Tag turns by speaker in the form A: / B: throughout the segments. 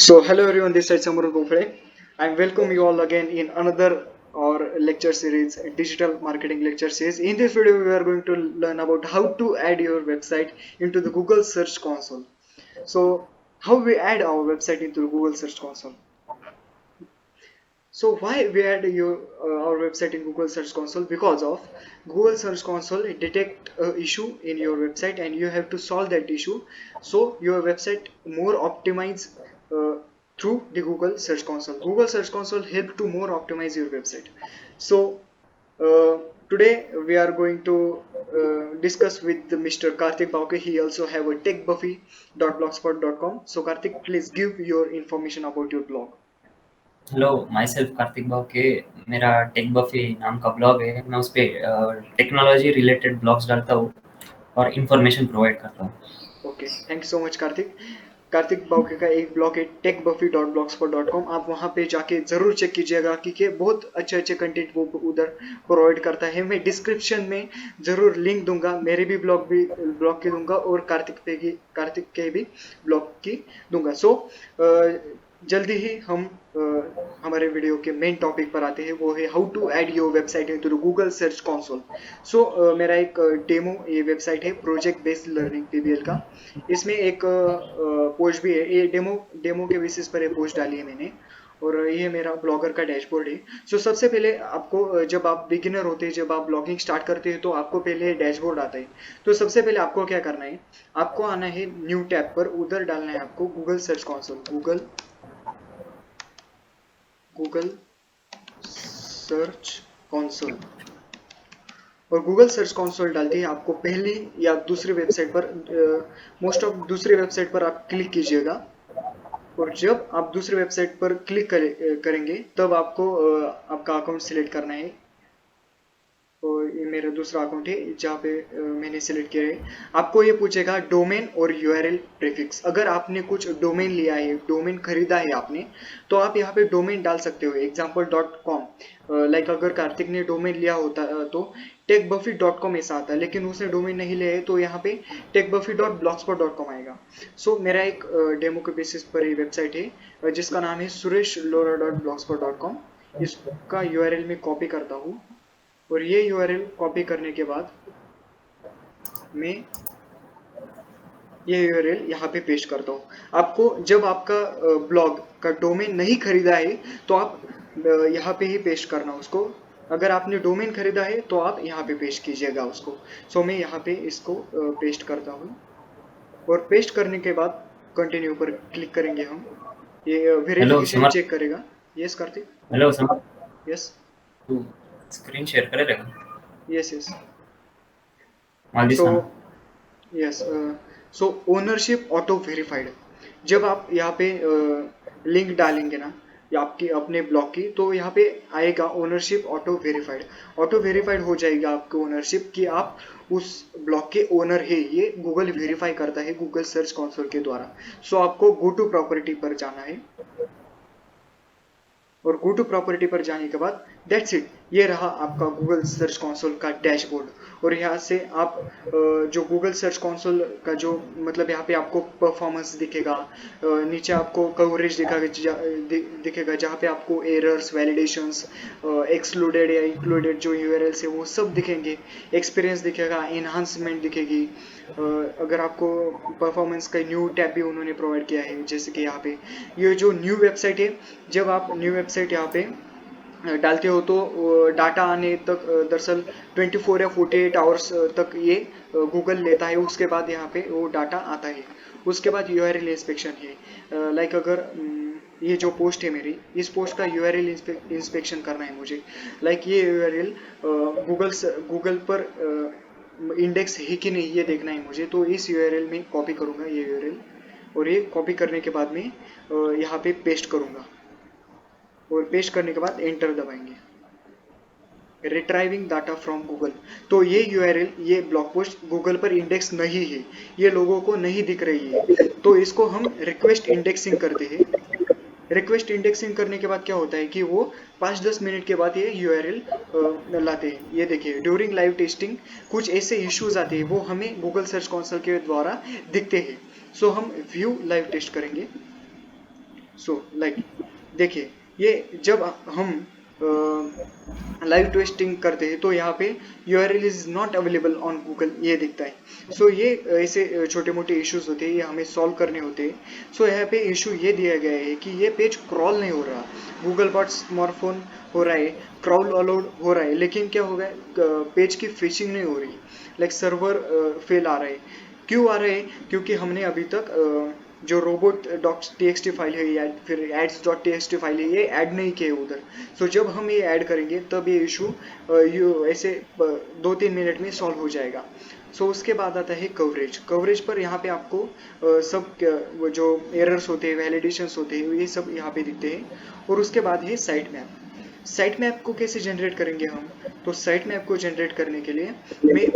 A: So hello everyone, this is Samru Gofre. I welcome you all again in another our lecture series, digital marketing lecture series. In this video, we are going to learn about how to add your website into the Google Search Console. So how we add our website into the Google Search Console. So why we add our website in Google Search Console? Because of Google Search Console it detect a issue in your website and you have to solve that issue. So your website more optimize through the Google Search Console. Google Search Console help to more optimize your website. So uh, today we are going to discuss with Mr. Karthik Bauke. He also have a techbuffy.blogspot.com. So Karthik, please give your information about your blog.
B: Hello myself Kartik Bhavke. मेरा tech buffy नाम का blog है। मैं उस पर technology related blogs डालता हूँ और इन्फॉर्मेशन प्रोवाइड करता हूँ।
A: Okay, thank you so much Kartik. Kartik Bauke का एक ब्लॉग है techbuffy.blogspot.com। आप वहां पे जाके जरूर चेक कीजिएगा कि बहुत अच्छे अच्छे कंटेंट वो उधर प्रोवाइड करता है। मैं डिस्क्रिप्शन में जरूर लिंक दूंगा, मेरे भी ब्लॉग की दूंगा और कार्तिक के भी ब्लॉग की दूंगा। सो जल्दी ही हम हमारे वीडियो के मेन टॉपिक पर आते हैं, वो है how to add your website into the Google search console. So मेरा एक डेमो ये वेबसाइट है प्रोजेक्ट बेस्ड लर्निंग पीबीएल का। इसमें एक पोस्ट भी है, ये डेमो डेमो के बेसिस पर ये पोस्ट डाली है मैंने। और ये मेरा ब्लॉगर का डैशबोर्ड है। सो सबसे पहले आपको जब आप बिगिनर होते हैं, जब आप ब्लॉगिंग स्टार्ट करते हैं तो आपको पहले डैशबोर्ड आता है। तो सबसे पहले आपको क्या करना है, आपको आना है न्यू टैब पर, उधर डालना है आपको Google search console. Google search console और गूगल सर्च कंसोल डालते ही आपको पहली या दूसरी वेबसाइट पर, मोस्ट ऑफ दूसरी वेबसाइट पर आप क्लिक कीजिएगा। और जब आप दूसरी वेबसाइट पर क्लिक करेंगे तब आपको आपका अकाउंट सिलेक्ट करना है। और ये मेरा दूसरा अकाउंट है जहाँ पे मैंने सिलेक्ट किया है। आपको ये पूछेगा डोमेन और यूआरएल प्रीफिक्स। अगर आपने कुछ डोमेन लिया है, डोमेन खरीदा है आपने, तो आप यहाँ पे डोमेन डाल सकते हो example.com। लाइक अगर कार्तिक ने डोमेन लिया होता तो techbuffy.com ऐसा आता है, लेकिन उसने डोमेन नहीं लिया है तो यहाँ पे techbuffy.blogspot.com आएगा। सो मेरा एक डेमो के बेसिस पर ये वेबसाइट है जिसका नाम है sureshLora.blogspot.com। इसका यूआरएल में कॉपी करता हूँ और ये यूआरएल कॉपी करने के बाद मैं ये यूआरएल यहाँ पे पेस्ट करता हूँ। आपको जब आपका ब्लॉग का डोमेन नहीं खरीदा है तो आप यहाँ पे ही पेस्ट करना उसको। अगर आपने डोमेन खरीदा है तो आप यहाँ पे पेस्ट कीजिएगा उसको। सो मैं यहाँ पे इसको पेस्ट करता हूँ और पेस्ट करने के बाद कंटिन्यू पर क्लिक करेंगे हम। ये
B: हेलो
A: वेरिफिकेशन
B: समर।
A: चेक करेगा। Yes Kartik.
B: Hello Samar,
A: yes
B: तू स्क्रीन शेयर करेगा?
A: Yes yes.
B: मालदी
A: सो
B: sana.
A: Yes, so ownership auto verified. जब आप यहाँ पे लिंक डालेंगे ना या आपकी अपने ब्लॉग की, तो यहाँ पे आएगा ownership auto verified. Auto verified हो जाएगा आपकी ओनरशिप कि आप उस ब्लॉग के ओनर है। ये गूगल वेरीफाई करता है गूगल सर्च कंसोल के द्वारा। सो आपको गो टू प्रॉपर्टी पर जाना है और गो टू प्रॉपर्टी पर जाने के बाद दैट्स इट, ये रहा आपका गूगल सर्च कंसोल का डैशबोर्ड। और यहाँ से आप जो गूगल सर्च कंसोल का जो मतलब यहाँ पे आपको परफॉर्मेंस दिखेगा, नीचे आपको कवरेज दिखेगा जहाँ पे आपको एरर्स, वैलिडेशंस, एक्सक्लूडेड या इंक्लूडेड जो यूआरएल्स है वो सब दिखेंगे। एक्सपीरियंस दिखेगा, एनहांसमेंट दिखेगी। अगर आपको परफॉर्मेंस का न्यू टैब भी उन्होंने प्रोवाइड किया है, जैसे कि यहाँ पे ये जो न्यू वेबसाइट है, जब आप न्यू वेबसाइट यहाँ पे डालते हो तो डाटा आने तक दरअसल 24 या 48 आवर्स तक ये गूगल लेता है। उसके बाद यहाँ पे वो डाटा आता है। उसके बाद यूआरएल इंस्पेक्शन है। लाइक अगर ये जो पोस्ट है मेरी, इस पोस्ट का यूआरएल इंस्पेक्शन करना है मुझे। लाइक ये यूआरएल गूगल पर इंडेक्स है कि नहीं ये देखना है मुझे। तो इस यूआरएल में कॉपी करूँगा ये यूआरएल और ये कॉपी करने के बाद में यहाँ पे पेस्ट करूँगा और पेस्ट करने के बाद एंटर दबाएंगे। Retrieving data from Google. तो ये यूआरएल, ये ब्लॉग पोस्ट गूगल पर इंडेक्स नहीं है, ये लोगों को नहीं दिख रही है। तो इसको हम रिक्वेस्ट इंडेक्सिंग करते हैं। रिक्वेस्ट इंडेक्सिंग करने के बाद क्या होता है कि वो 5-10 मिनट के बाद ये यूआरएल लाते हैं। ये देखिए ड्यूरिंग लाइव टेस्टिंग कुछ ऐसे इश्यूज आते हैं, वो हमें गूगल सर्च कंसोल के द्वारा दिखते हैं। सो हम व्यू लाइव टेस्ट करेंगे। सो लाइक देखिए, ये जब हम लाइव टेस्टिंग करते हैं तो यहाँ पे URL is not available on Google ये दिखता है। सो ये ऐसे छोटे मोटे इश्यूज होते हैं, ये हमें सॉल्व करने होते हैं। सो यहाँ पे इशू ये दिया गया है कि ये पेज क्रॉल नहीं हो रहा, गूगल बॉट स्मार्टफोन हो रहा है, क्राउल अलाउड हो रहा है, लेकिन क्या होगा, पेज की फिशिंग नहीं हो रही, लाइक सर्वर फेल आ रहा है। क्यों आ रहा है? क्योंकि हमने अभी तक जो रोबोट डॉक्स TXT फाइल है या फिर ads.txt फाइल है, ये ऐड नहीं किए उधर। सो जब हम ये ऐड करेंगे तब ये इशू ऐसे 2-3 मिनट में सॉल्व हो जाएगा। सो उसके बाद आता है कवरेज। कवरेज पर यहाँ पे आपको वो जो एरर्स होते हैं, वैलिडेशंस होते हैं, ये सब यहाँ पे दिखते हैं। और उसके बाद है साइट मैप। साइट मैप को कैसे जनरेट करेंगे हम? तो साइट मैप को जनरेट करने के लिए मैं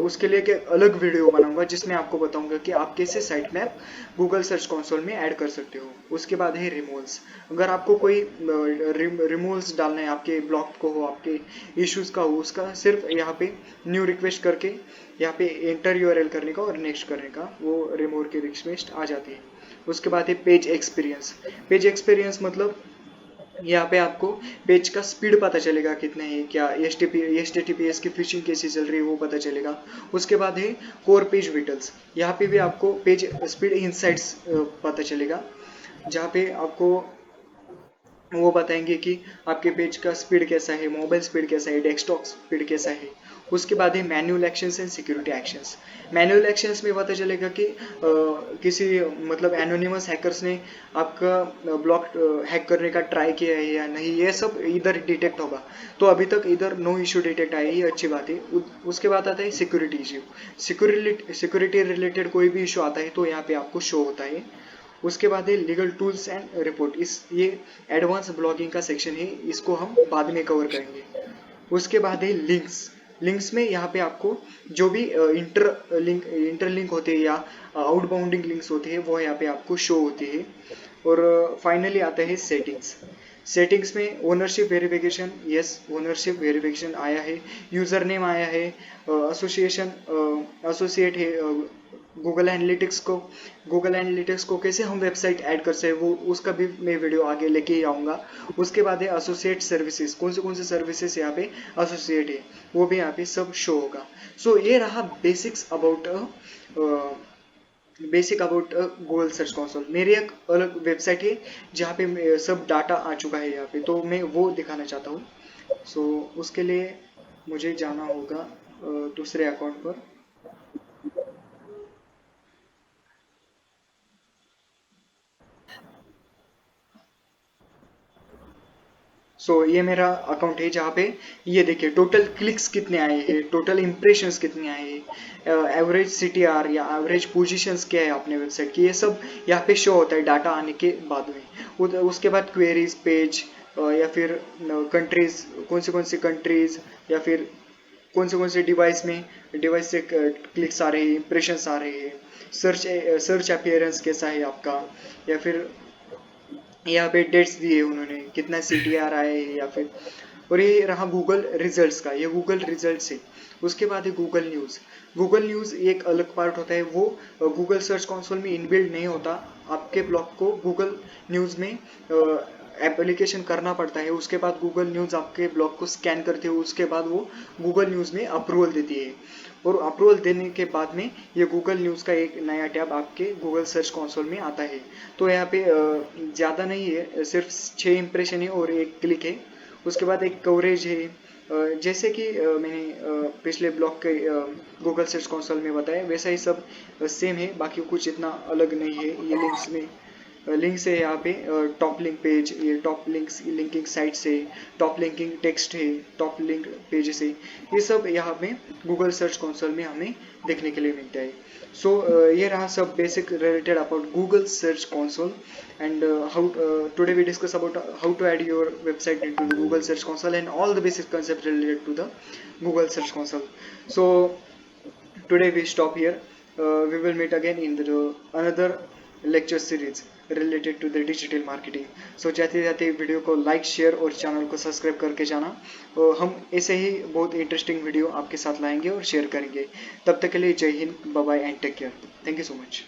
A: उसके लिए एक अलग वीडियो बनाऊंगा जिसमें आपको बताऊंगा कि आप कैसे site map Google search console में ऐड कर सकते हो। उसके बाद है रिमूवल्स। अगर आपको कोई रिमूवल्स डालना है, आपके ब्लॉग को हो, आपके इश्यूज का हो, उसका सिर्फ यहाँ पे न्यू रिक्वेस्ट करके यहाँ पे एंटर URL करने का और नेक्स्ट करने का, वो रिमूव की रिक्वेस्ट आ जाती है। उसके बाद है पेज एक्सपीरियंस। पेज एक्सपीरियंस मतलब यहाँ पे आपको पेज का स्पीड पता चलेगा कितने है, क्या HTTPS की फिशिंग कैसी चल रही है वो पता चलेगा। उसके बाद है कोर पेज विटल्स। यहाँ पे भी आपको पेज स्पीड इनसाइट्स पता चलेगा, जहाँ पे आपको वो बताएंगे कि आपके पेज का स्पीड कैसा है, मोबाइल स्पीड कैसा है, डेस्कटॉप स्पीड कैसा है। उसके बाद है manual actions and security actions. Manual actions में पता चलेगा कि किसी मतलब एनोनिमस हैकर्स ने आपका ब्लॉग हैक करने का ट्राई किया है या नहीं, ये सब इधर डिटेक्ट होगा। तो अभी तक इधर नो इशू डिटेक्ट आया, ये अच्छी बात है। उसके बाद आता है सिक्योरिटी इशू। सिक्योरिटी रिलेटेड कोई भी इशू आता है तो यहाँ पे आपको शो होता है। उसके बाद है लीगल टूल्स एंड रिपोर्ट। इस ये एडवांस ब्लॉगिंग का सेक्शन है, इसको हम बाद में कवर करेंगे। उसके बाद है लिंक्स। लिंक्स में यहाँ पे आपको जो भी इंटरलिंक होते हैं या आउटबाउंडिंग लिंक्स होते हैं वो यहाँ पे आपको शो होते हैं। और फाइनली आता है सेटिंग्स। सेटिंग्स में ownership verification, yes ownership verification आया है, यूजर नेम आया है, एसोसिएशन एसोसिएट है गूगल एनालिटिक्स को कैसे हम वेबसाइट ऐड कर सकते हैं वो उसका भी मैं वीडियो आगे लेके ही आऊँगा। उसके बाद है एसोसिएट सर्विसेज, कौन से सर्विसेज यहाँ पे एसोसिएट है वो भी यहाँ पे सब शो होगा। सो ये रहा basic about Google search console. मेरी एक अलग वेबसाइट है जहाँ पे सब डाटा आ चुका है यहाँ पे, तो मैं वो दिखाना चाहता हूँ। सो उसके लिए मुझे जाना होगा दूसरे अकाउंट पर। ये मेरा अकाउंट है जहाँ पे ये देखिए टोटल क्लिक्स कितने आए हैं, टोटल इम्प्रेशंस कितने आए हैं, एवरेज CTR या एवरेज पोजीशंस क्या है अपने वेबसाइट की, ये सब यहाँ पे शो होता है डाटा आने के बाद में। उसके बाद क्वेरीज पेज या फिर कंट्रीज, कौन सी कंट्रीज या फिर कौन से डिवाइस से क्लिक्स आ रहे हैं, इंप्रेशंस आ रहे हैं, सर्च अपीयरेंस कैसा है आपका, या फिर यहाँ पे डेट्स दिए उन्होंने, कितना CTR आया है या फिर। और ये रहा गूगल रिजल्ट्स का, ये गूगल रिजल्ट्स है। उसके बाद है गूगल न्यूज़। गूगल न्यूज़ एक अलग पार्ट होता है, वो गूगल सर्च कंसोल में इनबिल्ड नहीं होता। आपके ब्लॉग को गूगल न्यूज़ में एप्लीकेशन करना पड़ता है। उसके बाद गूगल न्यूज़ आपके ब्लॉग को स्कैन करते हो, उसके बाद वो गूगल न्यूज़ में अप्रूवल देती है। और अप्रूवल देने के बाद में ये गूगल न्यूज़ का एक नया टैब आपके गूगल सर्च कंसोल में आता है। तो यहाँ पे ज़्यादा नहीं है, सिर्फ 6 इंप्रेशन है और 1 क्लिक है। उसके बाद एक कवरेज है, जैसे कि मैंने पिछले ब्लॉग के गूगल सर्च कंसोल में बताया वैसा ही सब सेम है, बाकी कुछ इतना अलग नहीं है। ये लिंक्स में लिंक्स है यहाँ पे, टॉप लिंक पेज, ये टॉप लिंक्स लिंकिंग साइट से, टॉप लिंकिंग टेक्स्ट है, टॉप लिंक पेज से, ये सब यहाँ पे गूगल सर्च कंसोल में हमें देखने के लिए मिलता है। ये रहा सब basic related about Google search console, and today we discuss about how to add your website into the Google Search Console and all the basic concepts related to the Google Search Console. So today we stop here. We will meet again in another lecture series related to the digital marketing. So जाते जाते video को like share और channel को subscribe करके जाना। हम ऐसे ही बहुत इंटरेस्टिंग वीडियो आपके साथ लाएंगे और शेयर करेंगे। तब तक के लिए जय Hind, bye bye and take care. Thank you so much.